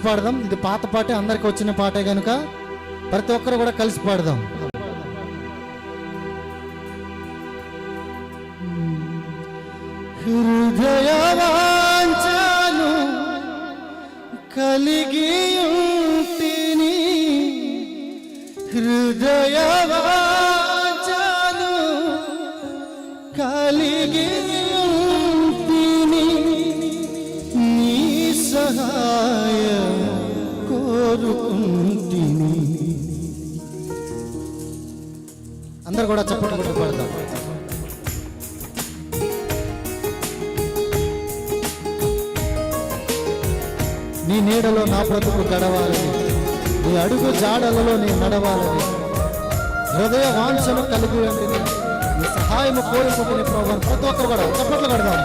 పాడదాం. ఇది పాత పాటే, అందరికి వచ్చిన పాటే కనుక ప్రతి ఒక్కరు కూడా కలిసి పాడదాం. హృదయవాంఛను కలిగి ఉంటిని, హృదయవాంఛను కలిగి ఉంటిని, నీ సహాయం కోరుకుంటిని. అందరు కూడా చప్పట్లు కొట్టి పాడదాం. నీ నీడలో నా బ్రతుకు గడవాలని, నీ అడుగు జాడలలో నీ నడవాలని, హృదయ వాంఛను కలిగి ఉండి నీ సహాయము కోరుకుంటున్న ప్రభువు. ప్రతి ఒక్కరు కూడా చప్పట్లు కడదాం.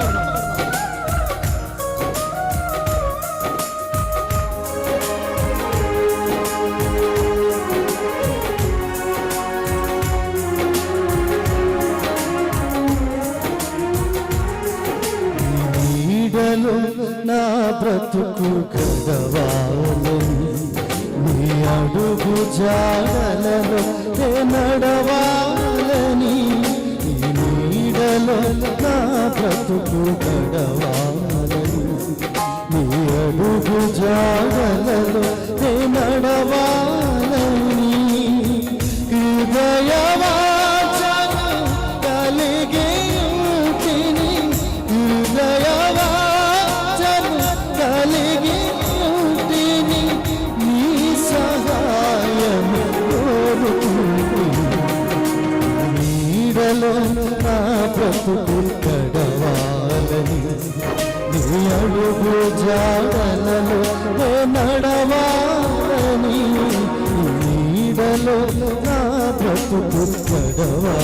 నా బ్రతుకు గడవాలని, నీ అడుగు జాడలలో నడవాలని, నీ నీడలో నా బ్రతుకు గడవాలని, నీ అడుగు జాడలలో నడవాలని, హృదయవాంఛను కలిగి ఉంటిని, కలిగి ఉంటిని, నీ సహాయము కోరుకుంటిని, నీడలో నా బ్రతుకు గడవాలని, నీ అడుగు జాడలలో నడవాలని, నీడలో నా బ్రతుకు గడవాలని.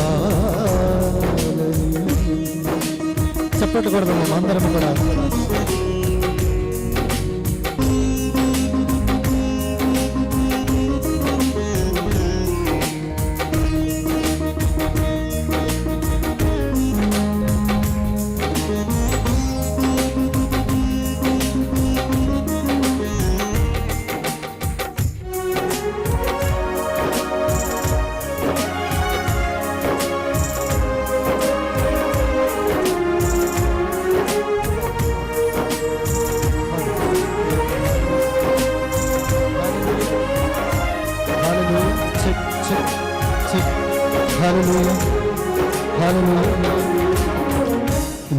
చప్పట్లు కొడదాం అందరం కూడా.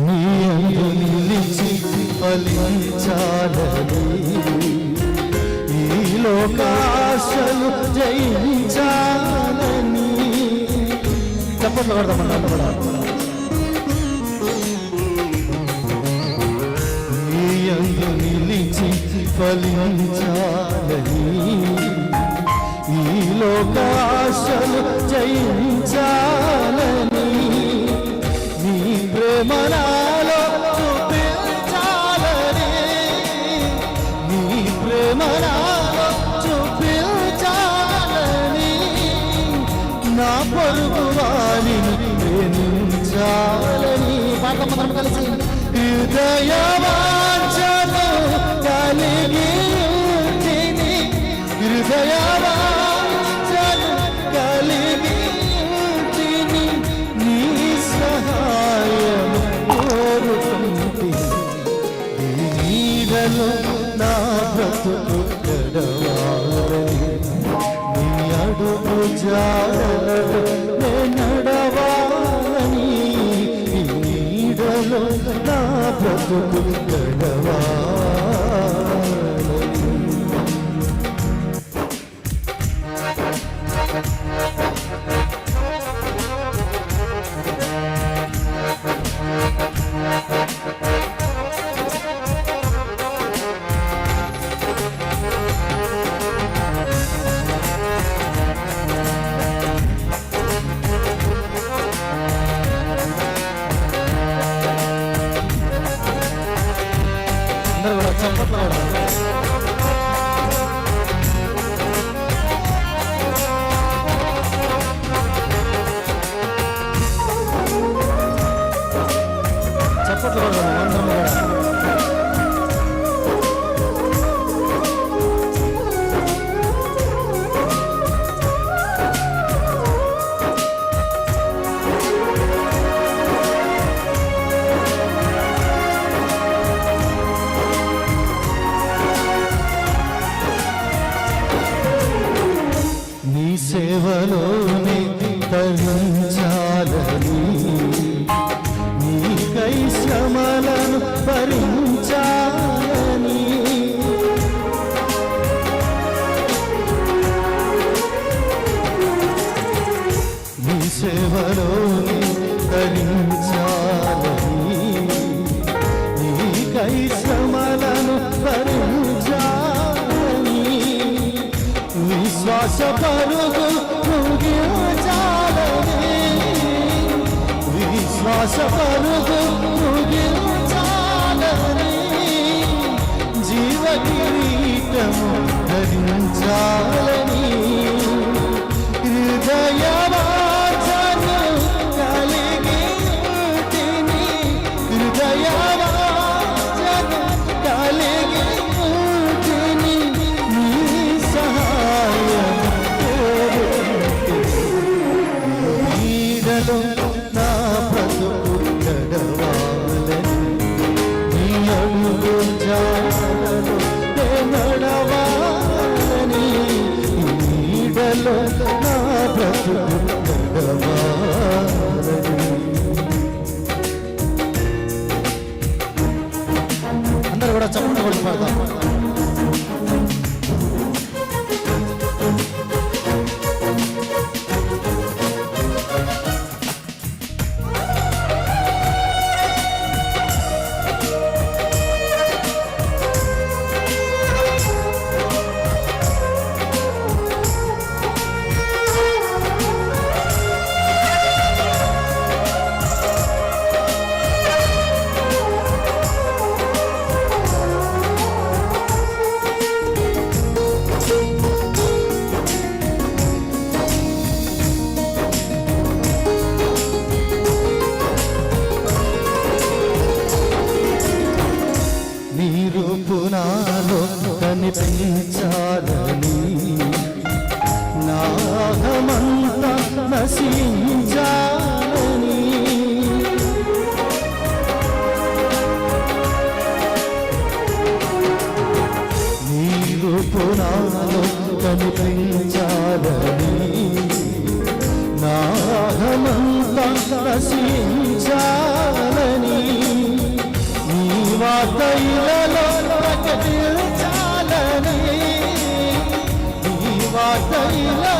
నీ అందు నిలిచి ఫలించాలని, ఈ లోకాశలు జయించాలని. చప్పట్లు కొడదామన్నా కూడా. నీ అందు నిలిచి ఫలించాలని, ఈ లోకాశలు జయించాలని, నీ ప్రేమనాలో చూపించాలని, నీ ప్రేమనాలో చూపించాలని, నా పొరుగు వారిని ప్రేమించాలని. పాడదాం కలిసి. హృదయవాంఛను కలిగి ఉంటిని, హృదయవాంఛను కలిగి ఉంటిని, నీ సహాయము కోరుకుంటిని, నీడలో నా బ్రతుకు గడవాలని, నీ అడుగు జాడలలో నడవాలని, నీడలో నా బ్రతుకు గడవాలని. సేవలోనే తరించాలని నీకై శ్రమలను భరించాలని నీ సేవలోనే తరించాలని నీకై శ్రమలను భరించాలని విశ్వాస పరుగు ముగించాలని విశ్వాస పరుగు ముగించాలని జీవ కిరీటము ధరించాలని హృదయవాంఛను కలిగి ఉంటిని హృదయవాంఛను కలిగి ఉంటిని నీ సహాయం నీడలో నా బ్రతుకు గడవాలని నీ అడుగు జాడలో నడవాలని నీడలో నా బ్రతుకు గడవాలని. అందరూ కూడా చప్పట్లు కొట్టి పాడతాం. నాలో కనిపించాలని నాహమంతా నశించాలని నీరు పునాలో కనిపించాలని నాహమంతా నశించాలని నీ వార్తలలో ప్రకటించాలని నీ వార్తలలో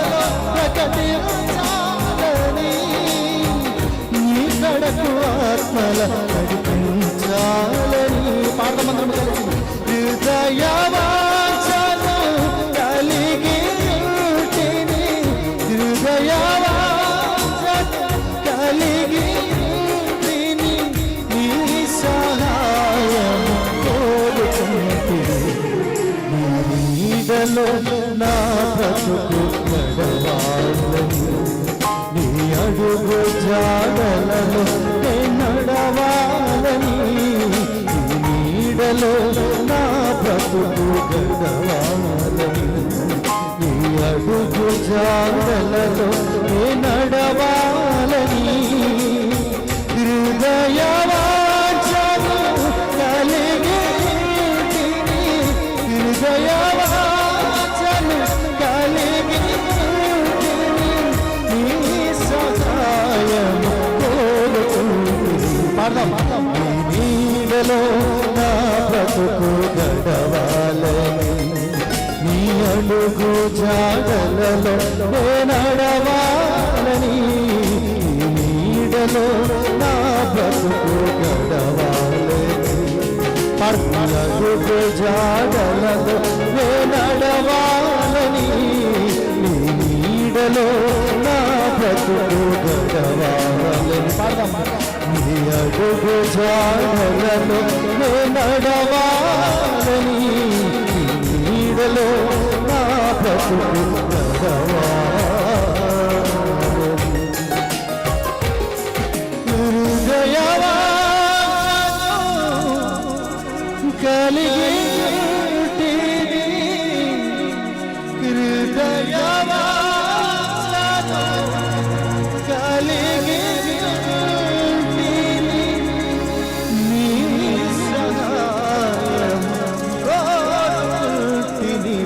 ప్రకటించాలని నీ కడకు ఆత్మల నడిపించాలని పాఠమంత్రం కలిసి హృదయవాంఛను కలిగి ఉంటిని హృదయవాంఛను కలిగి ఉంటిని నీ సహాయం నీడలో నా బ్రతుకు నడవాలని నీ అడుగు జాడలలో నడవాలని నీడలో నా బ్రతుకు గడవాలని నీ అడుగు జాడలలో నడవాలని హృదయవాంఛను కలిగి హృదయవాంఛను కలిగి నీ సహాయము కోరుకుంటుని పాడదాం. నీడలో నా బ్రతుకు గడవాలని నీ అడుగు జాడలలో నడవాలని నీడలో నా బ్రతుకు గడవాలని అడుగు జాడలలో నడవాలని నీ నీడలో నా బ్రతుకు గడవాలని నీ అడుగు జాడలలో నడవాలని నీ నీడలో నా బ్రతుకు గడవాలని హృదయవాంఛను కలిగి హృదయవాంఛను కలిగి నీ సహాయం కోరుకుంటుని.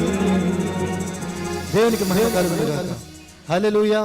దేవునికి మహిమ కలుగును గాక. హల్లెలూయా.